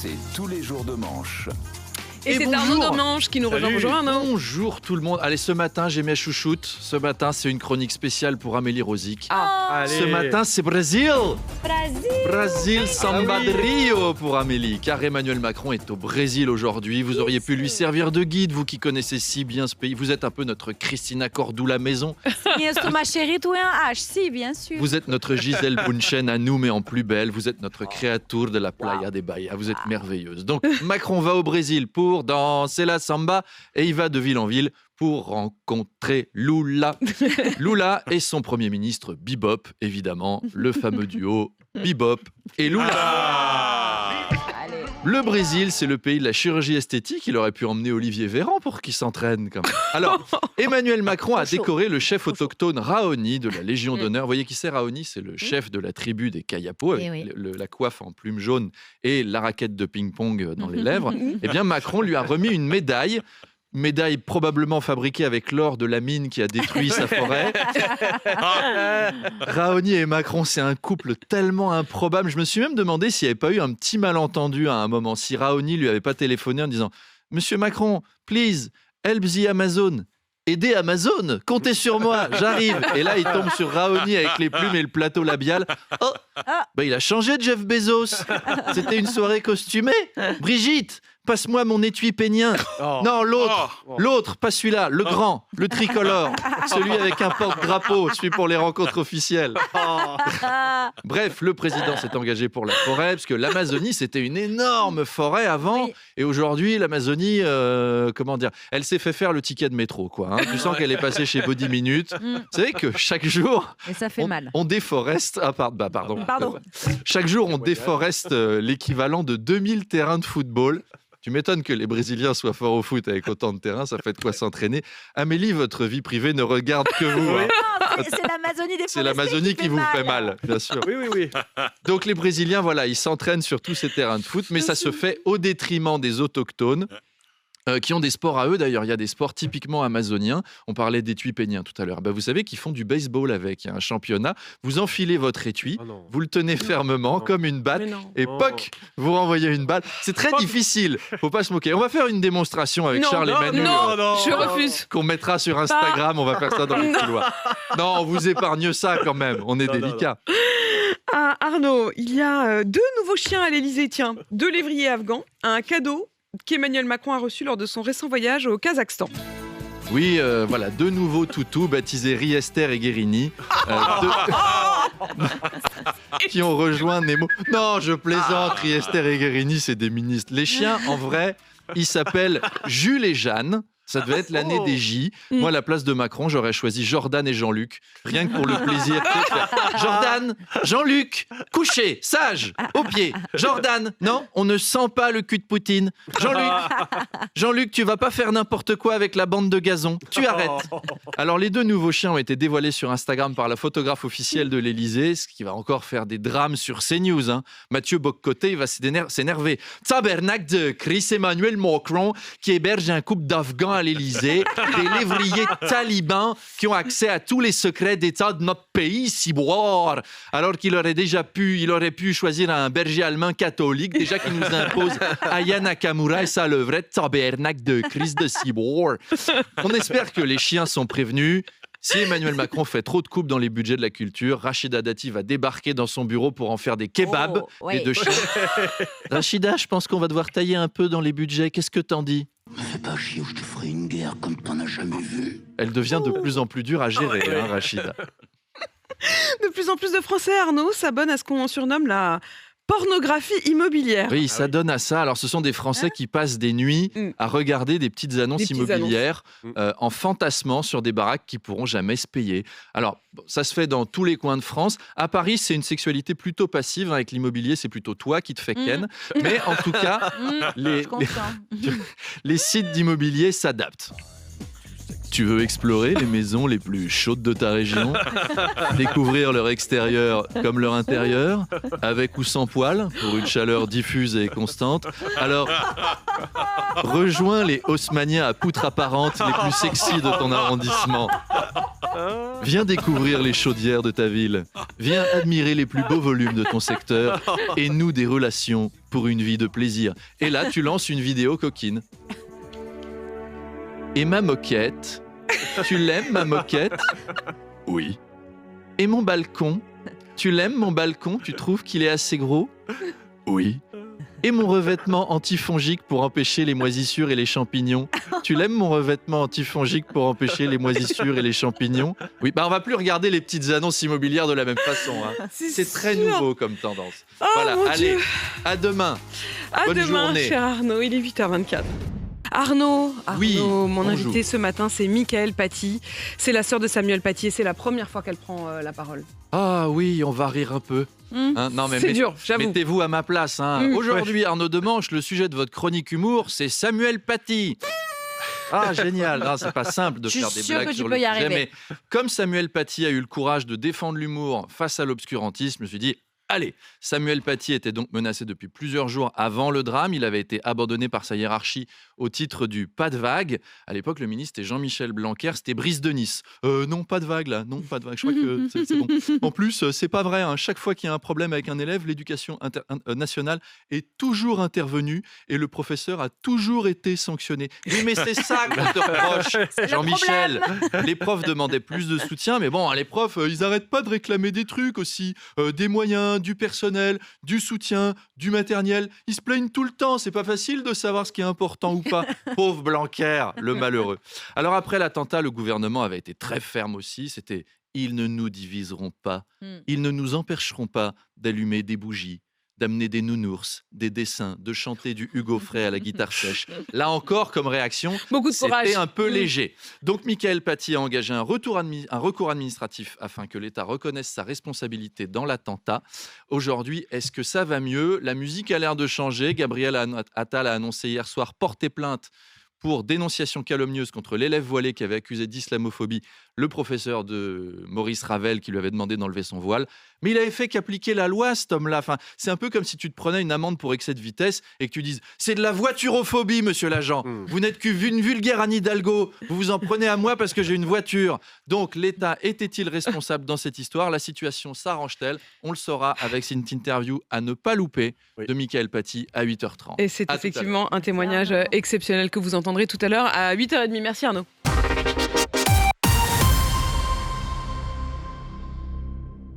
c'est tous les jours de manche. Et c'est Arnaud Domanche qui nous rejoint. Bonjour Arnaud. Bonjour tout le monde. Allez, ce matin, j'ai mes chouchoutes. Ce matin, c'est une chronique spéciale pour Amélie Rosic. Ce matin, c'est Brésil. Brésil, Samba de Rio pour Amélie. Car Emmanuel Macron est au Brésil aujourd'hui. Vous auriez pu lui servir de guide, vous qui connaissez si bien ce pays. Vous êtes un peu notre Christina Cordula maison. Ma chérie, toi un H, si, bien sûr. Vous êtes notre Gisèle Bunchen à nous, mais en plus belle. Vous êtes notre créature de la Playa de Bahia. Vous êtes merveilleuse. Donc, Macron va au Brésil pour danser la samba et il va de ville en ville pour rencontrer Lula. Lula et son premier ministre Bebop, évidemment, le fameux duo Bebop et Lula. Le Brésil, c'est le pays de la chirurgie esthétique. Il aurait pu emmener Olivier Véran pour qu'il s'entraîne quand même. Alors, Emmanuel Macron a décoré le chef autochtone Raoni de la Légion d'honneur. Vous voyez qui c'est Raoni? C'est le chef de la tribu des Kayapo, avec la coiffe en plume jaune et la raquette de ping-pong dans les lèvres. Eh bien, Macron lui a remis une médaille probablement fabriquée avec l'or de la mine qui a détruit sa forêt. Raoni et Macron, c'est un couple tellement improbable. Je me suis même demandé s'il n'y avait pas eu un petit malentendu à un moment, si Raoni lui avait pas téléphoné en disant « Monsieur Macron, please, help the Amazon ». Aidez Amazon, comptez sur moi, j'arrive. Et là, il tombe sur Raoni avec les plumes et le plateau labial. Oh, il a changé de Jeff Bezos. C'était une soirée costumée. Brigitte, passe-moi mon étui pénien. Non, l'autre, pas celui-là, le grand, le tricolore, celui avec un porte-drapeau, celui pour les rencontres officielles. Bref, le président s'est engagé pour la forêt, parce que l'Amazonie, c'était une énorme forêt avant. Et aujourd'hui, l'Amazonie, elle s'est fait faire le ticket de métro, quoi. Tu sens qu'elle est passée chez Body Minute. Vous savez que chaque jour, et ça fait mal. On déforeste. Pardon. Chaque jour, on déforeste l'équivalent de 2000 terrains de football. Tu m'étonnes que les Brésiliens soient forts au foot avec autant de terrain, ça fait de quoi s'entraîner. Amélie, votre vie privée ne regarde que vous. Non, c'est l'Amazonie des C'est l'Amazonie qui vous fait mal, bien sûr. Oui. Donc les Brésiliens, ils s'entraînent sur tous ces terrains de foot, mais ça se fait au détriment des autochtones. Qui ont des sports à eux, d'ailleurs. Il y a des sports typiquement amazoniens. On parlait d'étui pénien tout à l'heure. Vous savez qu'ils font du baseball avec. Il y a un championnat. Vous enfilez votre étui, vous le tenez fermement comme une batte, et poc, vous renvoyez une balle. C'est très difficile. Faut pas se moquer. On va faire une démonstration avec Charles et Manu. Non, je refuse. Qu'on mettra sur Instagram. On va faire ça dans les couloirs. Non, on vous épargne ça quand même. On est délicat. Arnaud, il y a 2 nouveaux chiens à l'Élysée. Tiens, 2 lévriers afghans. Un cadeau qu'Emmanuel Macron a reçu lors de son récent voyage au Kazakhstan. Oui, 2 nouveaux toutous baptisés Riester et Guérini, qui ont rejoint Nemo. Non, je plaisante, Riester et Guérini, c'est des ministres. Les chiens, en vrai, ils s'appellent Jules et Jeanne. Ça devait être l'année des J. Moi, à la place de Macron, j'aurais choisi Jordan et Jean-Luc. Rien que pour le plaisir. Jordan, Jean-Luc, couché, sage, au pied. Jordan, non, on ne sent pas le cul de Poutine. Jean-Luc, tu vas pas faire n'importe quoi avec la bande de gazon. Tu arrêtes. Alors, les 2 nouveaux chiens ont été dévoilés sur Instagram par la photographe officielle de l'Élysée, ce qui va encore faire des drames sur CNews. Mathieu Boccoté, il va s'énerver. Tabernacle de Chris Emmanuel Macron qui héberge un couple d'Afghans à l'Élysée, des lévriers talibans qui ont accès à tous les secrets d'État de notre pays, ciboire, alors qu'il aurait pu choisir un berger allemand catholique, déjà qu'il nous impose Aya Nakamura et ça le vrai tabernacle de Christ de ciboire. On espère que les chiens sont prévenus. Si Emmanuel Macron fait trop de coupes dans les budgets de la culture, Rachida Dati va débarquer dans son bureau pour en faire des kebabs et de chiens. Rachida, je pense qu'on va devoir tailler un peu dans les budgets. Qu'est-ce que t'en dis? Me fais pas chier ou je te ferai une guerre comme t'en as jamais vu. Elle devient de plus en plus dure à gérer, Rachida. De plus en plus de Français, Arnaud, s'abonnent à ce qu'on surnomme la pornographie immobilière. Oui, ça donne à ça. Alors, ce sont des Français qui passent des nuits à regarder des petites annonces immobilières en fantasmant sur des baraques qui pourront jamais se payer. Alors, ça se fait dans tous les coins de France. À Paris, c'est une sexualité plutôt passive. Avec l'immobilier, c'est plutôt toi qui te fais ken. Mais en tout cas, les sites d'immobilier s'adaptent. Tu veux explorer les maisons les plus chaudes de ta région, découvrir leur extérieur comme leur intérieur, avec ou sans poils, pour une chaleur diffuse et constante. Alors, rejoins les haussmanniens à poutres apparentes les plus sexy de ton arrondissement. Viens découvrir les chaudières de ta ville. Viens admirer les plus beaux volumes de ton secteur et noue des relations pour une vie de plaisir. Et là, tu lances une vidéo coquine. Et ma moquette, tu l'aimes ma moquette? Oui. Et mon balcon, tu l'aimes mon balcon? Tu trouves qu'il est assez gros? Oui. Et mon revêtement antifongique pour empêcher les moisissures et les champignons. Tu l'aimes mon revêtement antifongique pour empêcher les moisissures et les champignons? Oui, on va plus regarder les petites annonces immobilières de la même façon. Hein. C'est très sûr. nouveau comme tendance. Oh, voilà, mon allez, Dieu. à demain. À Bonne demain, journée. cher Arnaud, il est 8h24. Arnaud, Oui, mon bonjour. invité ce matin, c'est Mickaëlle Paty. C'est la sœur de Samuel Paty et c'est la première fois qu'elle prend la parole. Ah oui, on va rire un peu. Hein, non, mais C'est dur, j'avoue. Mettez-vous à ma place. Hein. Aujourd'hui, Arnaud Demanche, le sujet de votre chronique humour, c'est Samuel Paty. Ah, génial. Non, c'est pas simple de Je suis faire des sûre blagues que tu sur peux le y sujet, arriver. mais comme Samuel Paty a eu le courage de défendre l'humour face à l'obscurantisme, je me suis dit, allez, Samuel Paty était donc menacé depuis plusieurs jours avant le drame. Il avait été abandonné par sa hiérarchie au titre du pas de vague. À l'époque, le ministre était Jean-Michel Blanquer, c'était Brice de Nice. Non, pas de vague là, non, pas de vague. Je crois que c'est bon. En plus, c'est pas vrai. Hein. Chaque fois qu'il y a un problème avec un élève, l'éducation nationale est toujours intervenue et le professeur a toujours été sanctionné. Oui, mais c'est ça qu'on te reproche, Jean-Michel. Les profs demandaient plus de soutien, mais bon, les profs, ils arrêtent pas de réclamer des trucs aussi, des moyens, du personnel, du soutien, du matériel. Ils se plaignent tout le temps. C'est pas facile de savoir ce qui est important ou pas. Pauvre Blanquer, le malheureux. Alors après l'attentat, le gouvernement avait été très ferme aussi. C'était « ils ne nous diviseront pas. Ils ne nous empêcheront pas d'allumer des bougies, d'amener des nounours, des dessins, de chanter du Hugo Frey à la guitare sèche. » Là encore, comme réaction, Beaucoup de courage. c'était un peu léger. Donc Mickaëlle Paty a engagé un recours administratif afin que l'État reconnaisse sa responsabilité dans l'attentat. Aujourd'hui, est-ce que ça va mieux? La musique a l'air de changer. Gabriel Attal a annoncé hier soir porter plainte pour dénonciation calomnieuse contre l'élève voilé qui avait accusé d'islamophobie le professeur de Maurice Ravel qui lui avait demandé d'enlever son voile. Mais il avait fait qu'appliquer la loi, cet homme-là. Enfin, c'est un peu comme si tu te prenais une amende pour excès de vitesse et que tu dises « c'est de la voiturophobie, monsieur l'agent. Vous n'êtes qu'une vulgaire Anne Hidalgo. Vous vous en prenez à moi parce que j'ai une voiture. » Donc, l'État était-il responsable dans cette histoire? La situation s'arrange-t-elle? On le saura avec cette interview à ne pas louper de Mickaëlle Paty à 8h30. Et c'est À tout à l'heure. effectivement un témoignage exceptionnel que vous entendrez tout à l'heure à 8h30. Merci Arnaud.